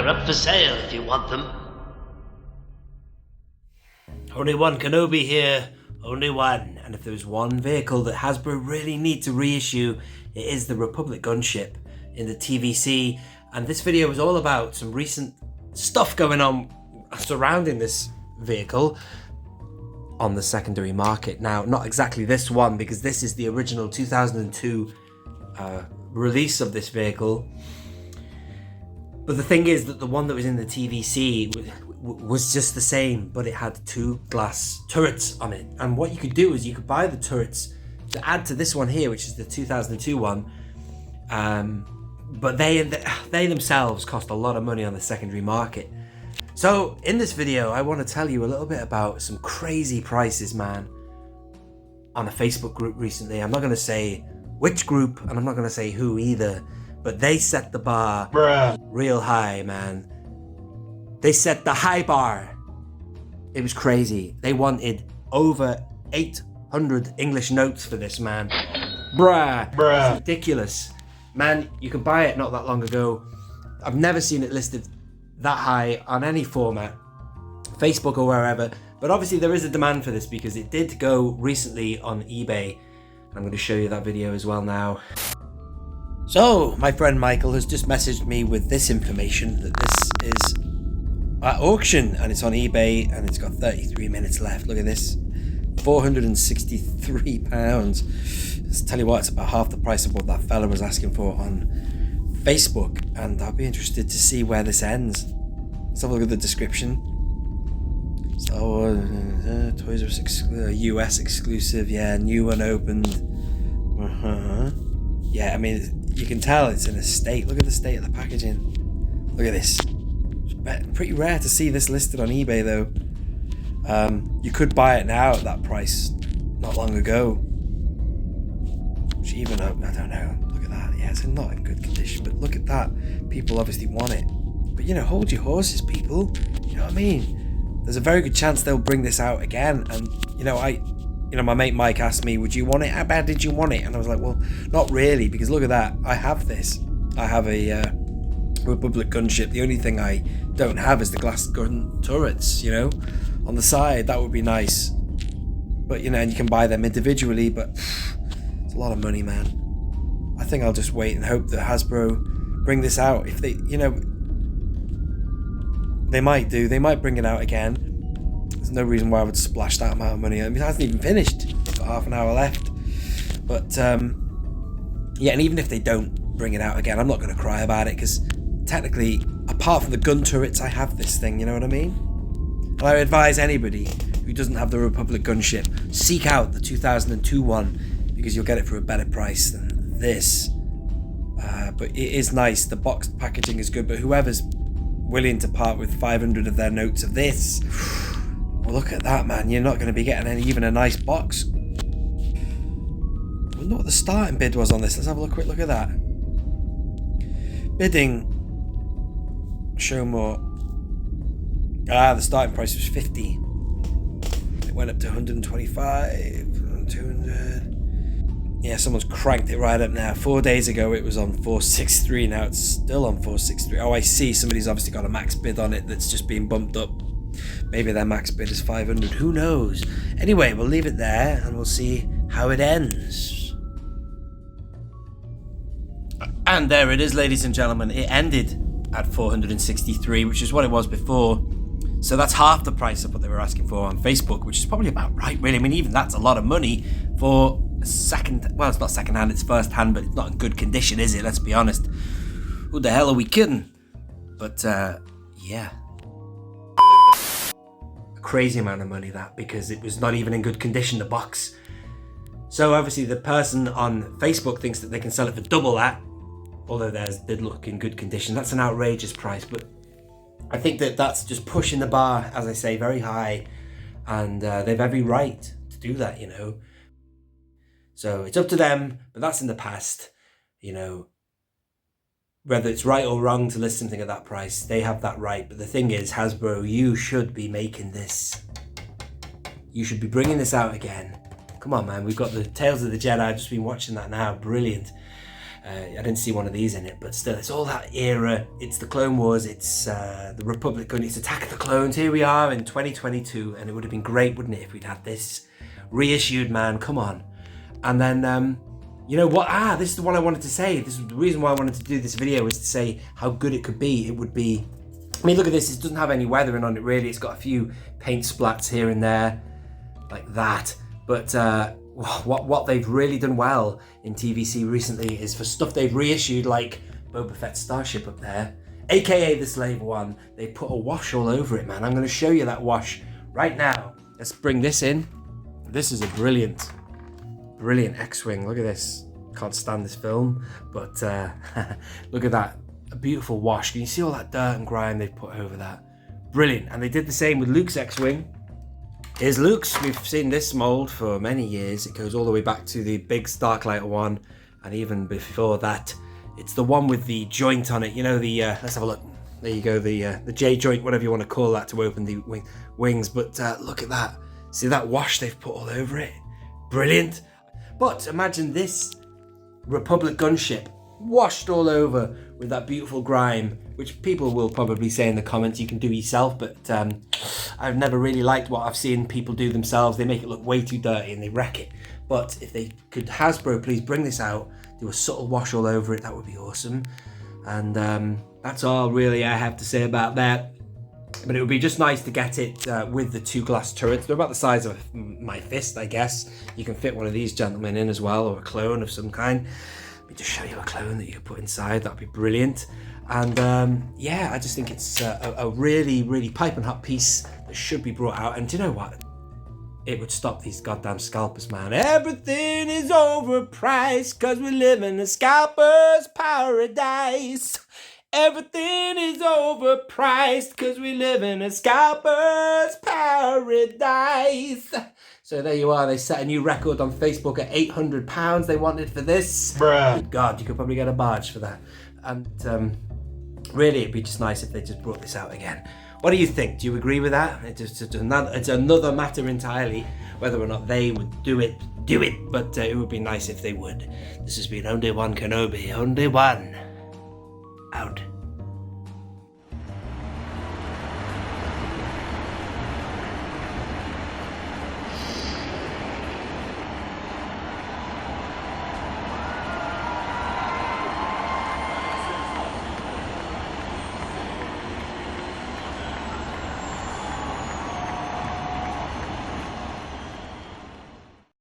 up for sale if you want them. Only One Kenobi here, only one. And if there's one vehicle that Hasbro really need to reissue, it is the Republic Gunship in the TVC. And this video is all about some recent stuff going on surrounding this vehicle on the secondary market. Now, not exactly this one, because this is the original 2002 release of this vehicle. But the thing is that the one that was in the TVC was just the same, but it had two glass turrets on it. And what you could do is you could buy the turrets to add to this one here, which is the 2002 one. But they themselves cost a lot of money on the secondary market. So in this video, I want to tell you a little bit about some crazy prices, man, on a Facebook group recently. I'm not going to say which group, and I'm not going to say who either, but they set the bar real high, man. They set the high bar. It was crazy. They wanted over 800 English notes for this, man. Bruh. It's ridiculous. Man, you could buy it not that long ago. I've never seen it listed that high on any format, Facebook or wherever. But obviously there is a demand for this because it did go recently on eBay. I'm going to show you that video as well now. So, my friend Michael has just messaged me with this information that this is at auction and it's on eBay and it's got 33 minutes left. Look at this, £463. Let's tell you what, it's about half the price of what that fella was asking for on Facebook, and I'll be interested to see where this ends. Let's have a look at the description. So, Toys R Us US exclusive, yeah, new unopened. Yeah, I mean, you can tell it's in a state. Look at the state of the packaging. Look at this. It's pretty rare to see this listed on eBay, though. You could buy it now at that price not long ago. Which even, I don't know. Look at that. Yeah, it's not in good condition, but look at that. People obviously want it. But, you know, hold your horses, people. You know what I mean? There's a very good chance they'll bring this out again. And, my mate Mike asked me, would you want it? How bad did you want it? And I was like, well, not really, because look at that. I have this. I have a Republic Gunship. The only thing I don't have is the glass gun turrets, on the side. That would be nice. But, and you can buy them individually, but it's a lot of money, man. I think I'll just wait and hope that Hasbro bring this out. If they, they might do. They might bring it out again. There's no reason why I would splash that amount of money. I mean, it hasn't even finished. It's got half an hour left. But, yeah, and even if they don't bring it out again, I'm not going to cry about it, because technically, apart from the gun turrets, I have this thing, you know what I mean? And I advise anybody who doesn't have the Republic Gunship, seek out the 2002 one, because you'll get it for a better price than this. But it is nice. The boxed packaging is good, but whoever's willing to part with 500 of their notes of this, well, look at that, man. You're not going to be getting even a nice box. I wonder what the starting bid was on this. Let's have a quick look at that. Bidding. Show more. The starting price was 50. It went up to 125, 200. Yeah, someone's cranked it right up now. 4 days ago it was on 463. Now it's still on 463. Oh, I see. Somebody's obviously got a max bid on it that's just being bumped up. Maybe their max bid is 500. Who knows? Anyway, we'll leave it there and we'll see how it ends. And there it is, ladies and gentlemen. It ended at 463, which is what it was before. So that's half the price of what they were asking for on Facebook, which is probably about right, really. I mean, even that's a lot of money for a second. Well, it's not second hand, it's first hand, but it's not in good condition, is it? Let's be honest. Who the hell are we kidding? But yeah, a crazy amount of money, that, because it was not even in good condition, the box. So obviously the person on Facebook thinks that they can sell it for double that, although theirs did look in good condition. That's an outrageous price, but I think that that's just pushing the bar, as I say, very high, and they've every right to do that, So it's up to them, but that's in the past, Whether it's right or wrong to list something at that price, they have that right. But the thing is, Hasbro, you should be making this. You should be bringing this out again. Come on, man. We've got the Tales of the Jedi. I've just been watching that now. Brilliant. I didn't see one of these in it, but still, it's all that era. It's the Clone Wars, it's the Republic Gunship, it's Attack of the Clones. Here we are in 2022, and it would have been great, wouldn't it, if we'd had this reissued, man, come on. And then, you know what, this is the one I wanted to say. This is the reason why I wanted to do this video, is to say how good it could be. It would be, I mean, look at this, it doesn't have any weathering on it really. It's got a few paint splats here and there, like that. But what they've really done well in TVC recently is for stuff they've reissued, like Boba Fett's starship up there, aka the Slave One, they put a wash all over it, man. I'm going to show you that wash right now. Let's bring this in. This is a brilliant X-Wing. Look at this. Can't stand this film, but look at that. A beautiful wash. Can you see all that dirt and grime they've put over that? Brilliant. And they did the same with Luke's X-Wing. Here's Luke's. We've seen this mold for many years. It goes all the way back to the big Starklighter one, and even before that. It's the one with the joint on it. You know, the let's have a look. There you go, the J joint, whatever you want to call that, to open the wings. But look at that. See that wash they've put all over it? Brilliant. But imagine this Republic Gunship washed all over with that beautiful grime, which people will probably say in the comments you can do yourself, but I've never really liked what I've seen people do themselves. They make it look way too dirty and they wreck it. But if they could, Hasbro, please bring this out, do a subtle wash all over it, that would be awesome. And that's all really I have to say about that. But it would be just nice to get it with the 2 glass turrets. They're about the size of my fist, I guess. You can fit one of these gentlemen in as well, or a clone of some kind. Let me just show you a clone that you could put inside. That'd be brilliant. And yeah, I just think it's a really piping hot piece that should be brought out. And do you know what? It would stop these goddamn scalpers, man. Everything is overpriced because we live in a scalper's paradise. Everything is overpriced because we live in a scalper's paradise. So there you are. They set a new record on Facebook at £800 they wanted for this. Bruh. Good God, you could probably get a barge for that. And really, it'd be just nice if they just brought this out again. What do you think? Do you agree with that? It's another matter entirely whether or not they would do it. But it would be nice if they would. This has been Only One Kenobi. Only one. Out.